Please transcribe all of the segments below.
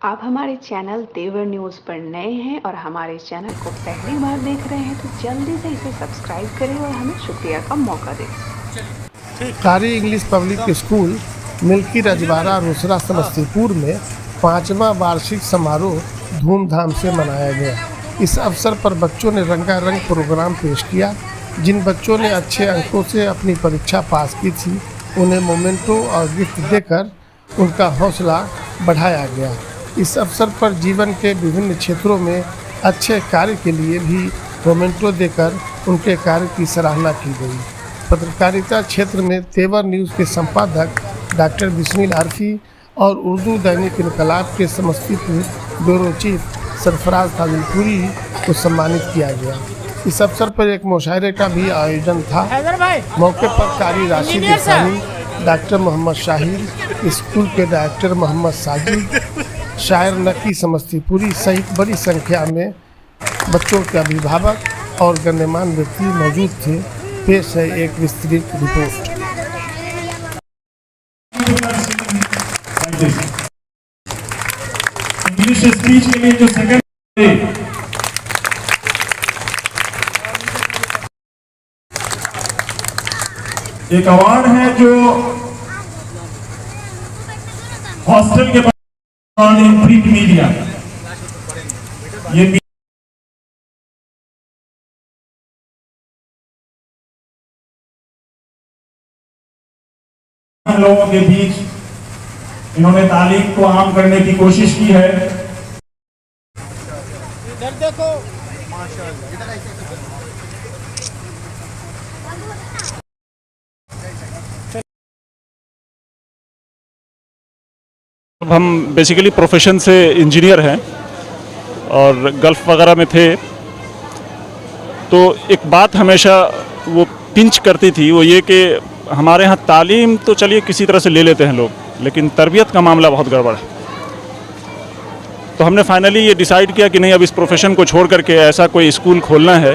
आप हमारे चैनल तेवर न्यूज़ पर नए हैं और हमारे चैनल को पहली बार देख रहे हैं तो जल्दी से इसे सब्सक्राइब करें और हमें शुक्रिया का मौका दें। कारी इंग्लिश पब्लिक स्कूल मिल्की रजवाड़ा रोसड़ा समस्तीपुर में 5वां वार्षिक समारोह धूमधाम से मनाया गया। इस अवसर पर बच्चों ने रंगारंग प्रोग्राम पेश किया। जिन बच्चों ने अच्छे अंकों से अपनी परीक्षा पास की थी उन्हें मोमेंटो और गिफ्ट देकर उनका हौसला बढ़ाया गया। इस अवसर पर जीवन के विभिन्न क्षेत्रों में अच्छे कार्य के लिए भी मोमेंटो देकर उनके कार्य की सराहना की गई। पत्रकारिता क्षेत्र में तेवर न्यूज़ के संपादक डॉक्टर बिस्मिल आरफी और उर्दू दैनिक इनकलाब के समस्तीपुर ब्यूरो चीफ सरफराज फाजिलपुरी को सम्मानित किया गया। इस अवसर पर एक मुशायरे का भी आयोजन था। मौके पर कारी राशिद इरफानी, डॉक्टर मोहम्मद शाहिर, स्कूल के डायरेक्टर मोहम्मद साजिद, शायर नकी समस्तीपुरी सहित बड़ी संख्या में बच्चों के अभिभावक और गण्यमान्य व्यक्ति मौजूद थे। पेश है एक विस्तृत रिपोर्ट। इंग्लिश स्पीच के लिए जो सेकंड एक अवार्ड है जो हॉस्टल के इन प्रिंट मीडिया, ये लोगों के बीच इन्होंने तालीम को आम करने की कोशिश की है। इधर देखो, हम बेसिकली प्रोफेशन से इंजीनियर हैं और गल्फ़ वगैरह में थे, तो एक बात हमेशा वो पिंच करती थी, वो ये कि हमारे यहाँ तालीम तो चलिए किसी तरह से ले लेते हैं लोग, लेकिन तरबियत का मामला बहुत गड़बड़ है। तो हमने फाइनली ये डिसाइड किया कि नहीं, अब इस प्रोफेशन को छोड़ करके ऐसा कोई स्कूल खोलना है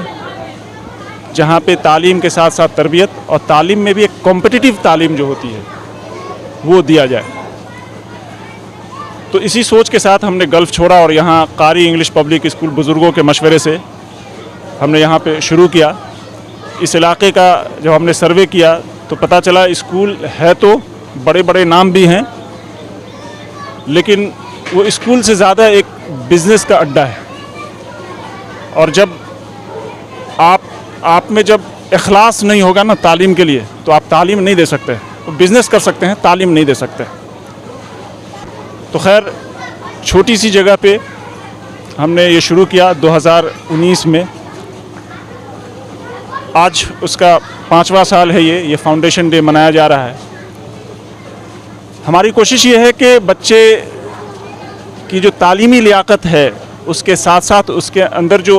जहाँ पे तालीम के साथ साथ तरबियत और तालीम में भी एक कॉम्पिटिटिव तालीम जो होती है वो दिया जाए। तो इसी सोच के साथ हमने गल्फ़ छोड़ा और यहाँ कारी इंग्लिश पब्लिक स्कूल बुज़ुर्गों के मशवरे से हमने यहाँ पे शुरू किया। इस इलाके का जब हमने सर्वे किया तो पता चला स्कूल है तो बड़े बड़े नाम भी हैं, लेकिन वो स्कूल से ज़्यादा एक बिज़नेस का अड्डा है। और जब आप में जब इखलास नहीं होगा ना तालीम के लिए, तो आप तालीम नहीं दे सकते। तो बिज़नेस कर सकते हैं, तालीम नहीं दे सकते। तो खैर छोटी सी जगह पे हमने ये शुरू किया 2019 में। आज उसका 5वां साल है। ये फाउंडेशन डे मनाया जा रहा है। हमारी कोशिश ये है कि बच्चे की जो तालीमी लियाकत है उसके साथ साथ उसके अंदर जो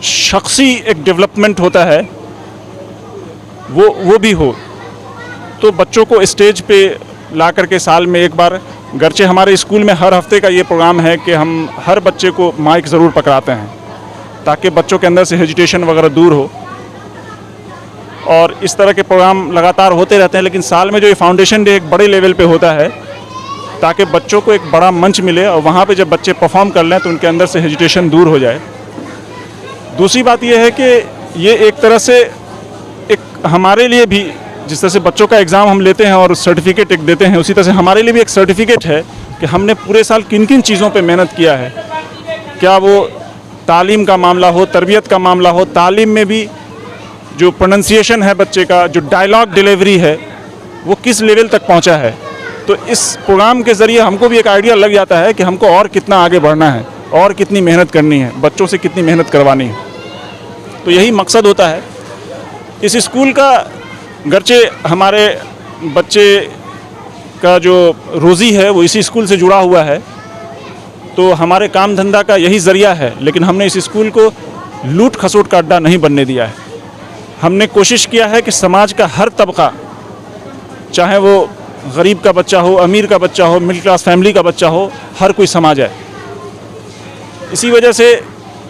शख्सी एक डेवलपमेंट होता है वो भी हो। तो बच्चों को स्टेज पे ला करके साल में एक बार, गरचे हमारे स्कूल में हर हफ्ते का ये प्रोग्राम है कि हम हर बच्चे को माइक ज़रूर पकड़ाते हैं ताकि बच्चों के अंदर से हेजिटेशन वगैरह दूर हो। और इस तरह के प्रोग्राम लगातार होते रहते हैं, लेकिन साल में जो ये फाउंडेशन डे एक बड़े लेवल पे होता है ताकि बच्चों को एक बड़ा मंच मिले और वहाँ पे जब बच्चे परफॉर्म कर लें तो उनके अंदर से हेजिटेशन दूर हो जाए। दूसरी बात ये है कि ये एक तरह से एक हमारे लिए भी, जिस तरह से बच्चों का एग्ज़ाम हम लेते हैं और सर्टिफिकेट एक देते हैं, उसी तरह से हमारे लिए भी एक सर्टिफिकेट है कि हमने पूरे साल किन किन चीज़ों पे मेहनत किया है। क्या वो तालीम का मामला हो, तरबियत का मामला हो, तालीम में भी जो प्रोनंसिएशन है बच्चे का, जो डायलॉग डिलीवरी है, वो किस लेवल तक पहुंचा है। तो इस प्रोग्राम के ज़रिए हमको भी एक आइडिया लग जाता है कि हमको और कितना आगे बढ़ना है और कितनी मेहनत करनी है, बच्चों से कितनी मेहनत करवानी है। तो यही मकसद होता है इस स्कूल का। गरचे हमारे बच्चे का जो रोज़ी है वो इसी स्कूल से जुड़ा हुआ है, तो हमारे काम धंधा का यही ज़रिया है, लेकिन हमने इस स्कूल को लूट खसोट का अड्डा नहीं बनने दिया है। हमने कोशिश किया है कि समाज का हर तबका, चाहे वो गरीब का बच्चा हो, अमीर का बच्चा हो, मिडिल क्लास फैमिली का बच्चा हो, हर कोई समा जाए। इसी वजह से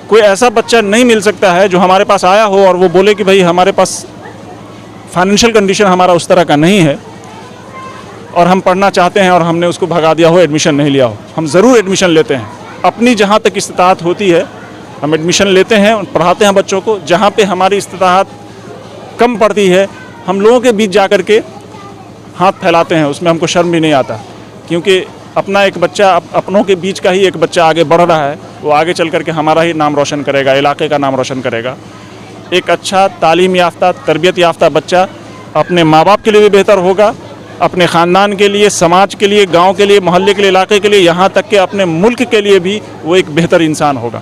कोई ऐसा बच्चा नहीं मिल सकता है जो हमारे पास आया हो और वो बोले कि भाई हमारे पास फाइनेंशियल कंडीशन हमारा उस तरह का नहीं है, और हम पढ़ना चाहते हैं और हमने उसको भगा दिया हो, एडमिशन नहीं लिया हो, हम ज़रूर एडमिशन लेते हैं। अपनी जहाँ तक इस्तिताअत होती है हम एडमिशन लेते हैं, पढ़ाते हैं बच्चों को। जहाँ पे हमारी इस्तिताअत कम पड़ती है हम लोगों के बीच जा कर के हाथ फैलाते हैं, उसमें हमको शर्म भी नहीं आता, क्योंकि अपना एक बच्चा, अपनों के बीच का ही एक बच्चा आगे बढ़ रहा है, वो आगे चल कर के हमारा ही नाम रोशन करेगा, इलाके का नाम रोशन करेगा। एक अच्छा तालीम याफ्ता, तरबियत याफ्ता बच्चा अपने माँ बाप के लिए भी बेहतर होगा, अपने ख़ानदान के लिए, समाज के लिए, गांव के लिए, मोहल्ले के लिए, इलाके के लिए, यहाँ तक कि अपने मुल्क के लिए भी वो एक बेहतर इंसान होगा।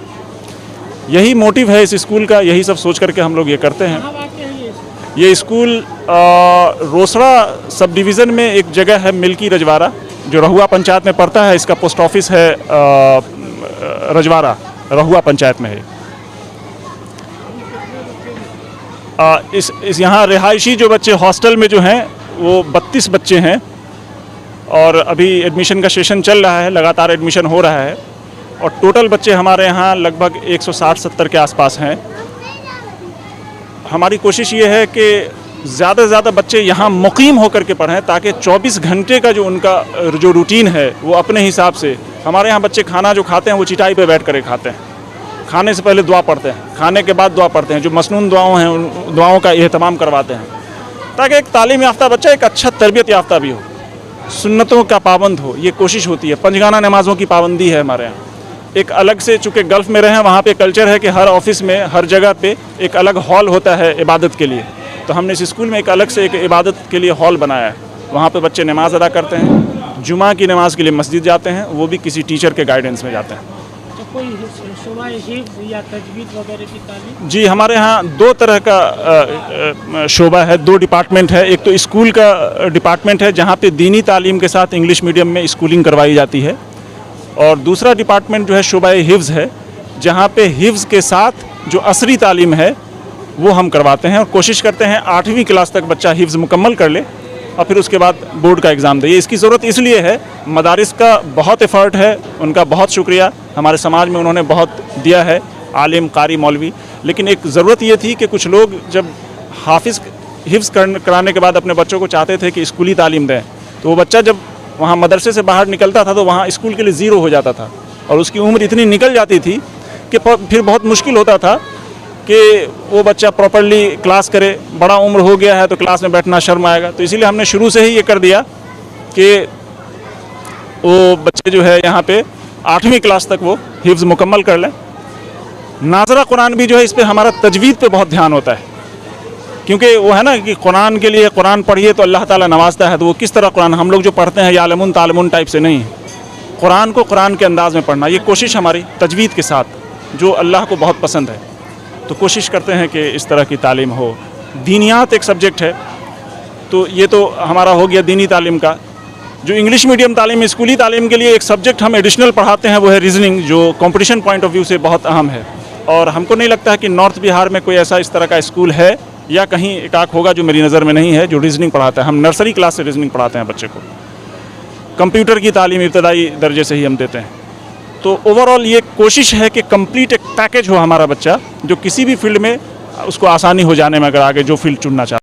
यही मोटिव है इस स्कूल का, यही सब सोच करके हम लोग ये करते हैं। ये स्कूल रोसड़ा सब डिवीज़न में एक जगह है, मिल्की रजवाड़ा, जो रहुआ पंचायत में पड़ता है। इसका पोस्ट ऑफिस है रजवाड़ा, रहुआ पंचायत में है। इस यहाँ रिहायशी जो बच्चे हॉस्टल में जो हैं वो 32 बच्चे हैं और अभी एडमिशन का सेशन चल रहा है, लगातार एडमिशन हो रहा है और टोटल बच्चे हमारे यहाँ लगभग 160-70 के आसपास हैं। हमारी कोशिश ये है कि ज़्यादा से ज़्यादा बच्चे यहाँ मुकीम होकर के पढ़ें, ताकि 24 घंटे का जो उनका जो रूटीन है वो अपने हिसाब से। हमारे यहाँ बच्चे खाना जो खाते हैं वो चिटाई पे बैठ कर खाते हैं, खाने से पहले दुआ पढ़ते हैं, खाने के बाद दुआ पढ़ते हैं, जो मसनून दुआओं हैं उन दुआओं का एहतमाम करवाते हैं, ताकि एक तालीम याफ्ता बच्चा एक अच्छा तरबियत याफ्ता भी हो, सुन्नतों का पाबंद हो। ये कोशिश होती है। पंजगाना नमाज़ों की पाबंदी है हमारे यहाँ। एक अलग से, चूँकि गल्फ़ में रहे हैं वहाँ पे कल्चर है कि हर ऑफिस में, हर जगह पे एक अलग हॉल होता है इबादत के लिए, तो हमने इस स्कूल में एक अलग से एक इबादत के लिए हॉल बनाया है। वहाँ पे बच्चे नमाज़ अदा करते हैं, जुमा की नमाज़ के लिए मस्जिद जाते हैं, वो भी किसी टीचर के गाइडेंस में जाते हैं। कोई शोबा हिफ्ज़ या तजवीद वगैरह की तालीम? जी, हमारे यहाँ 2 तरह का शोबा है, 2 डिपार्टमेंट है। एक तो स्कूल का डिपार्टमेंट है जहाँ पे दीनी तालीम के साथ इंग्लिश मीडियम में स्कूलिंग करवाई जाती है, और दूसरा डिपार्टमेंट जो है शोबा हिफ्ज़ है, जहाँ पे हिफ्ज़ के साथ जो असरी तालीम है वो हम करवाते हैं और कोशिश करते हैं 8वीं क्लास तक बच्चा हिफ्ज़ मुकम्मल कर ले और फिर उसके बाद बोर्ड का एग्ज़ाम दे। इसकी ज़रूरत इसलिए है, मदारिस का बहुत एफ़र्ट है, उनका बहुत शुक्रिया, हमारे समाज में उन्होंने बहुत दिया है, आलिम, कारी, मौलवी। लेकिन एक ज़रूरत ये थी कि कुछ लोग जब हाफिज़ हिफ्ज़ कराने के बाद अपने बच्चों को चाहते थे कि स्कूली तालीम दें, तो वो बच्चा जब वहाँ मदरसे से बाहर निकलता था तो वहाँ स्कूल के लिए ज़ीरो हो जाता था और उसकी उम्र इतनी निकल जाती थी कि फिर बहुत मुश्किल होता था कि वो बच्चा प्रॉपर्ली क्लास करे। बड़ा उम्र हो गया है तो क्लास में बैठना शर्म आएगा, तो इसीलिए हमने शुरू से ही ये कर दिया कि वो बच्चे जो है यहाँ पे 8वीं क्लास तक वो हिफ्ज़ मुकम्मल कर लें। नाज़रा कुरान भी जो है, इस पर हमारा तजवीद पे बहुत ध्यान होता है, क्योंकि वो है ना कि कुरान के लिए कुरान पढ़िए तो अल्लाह ताला नवाजता है। तो वो किस तरह कुरान, हम लोग जो पढ़ते हैं यालमुन तालमुन टाइप से नहीं, कुरान को कुरान के अंदाज़ में पढ़ना, ये कोशिश हमारी तजवीद के साथ, जो अल्लाह को बहुत पसंद है। तो कोशिश करते हैं कि इस तरह की तालीम हो। दीनियात एक सब्जेक्ट है, तो ये तो हमारा हो गया दीनी तालीम का। जो इंग्लिश मीडियम तालीम, स्कूली तालीम के लिए एक सब्जेक्ट हम एडिशनल पढ़ाते हैं, वो है रीजनिंग, जो कंपटीशन पॉइंट ऑफ व्यू से बहुत अहम है। और हमको नहीं लगता है कि नॉर्थ बिहार में कोई ऐसा इस तरह का स्कूल है या कहीं एकाक होगा, जो मेरी नज़र में नहीं है, जो रीजनिंग पढ़ाता है। हम नर्सरी क्लास से रीजनिंग पढ़ाते हैं बच्चे को। कंप्यूटर की तालीम इब्तदाई दर्जे से ही हम देते हैं। तो ओवरऑल ये कोशिश है कि कंप्लीट एक पैकेज हो हमारा बच्चा, जो किसी भी फील्ड में उसको आसानी हो जाने में, अगर आगे जो फील्ड चुनना चाहे।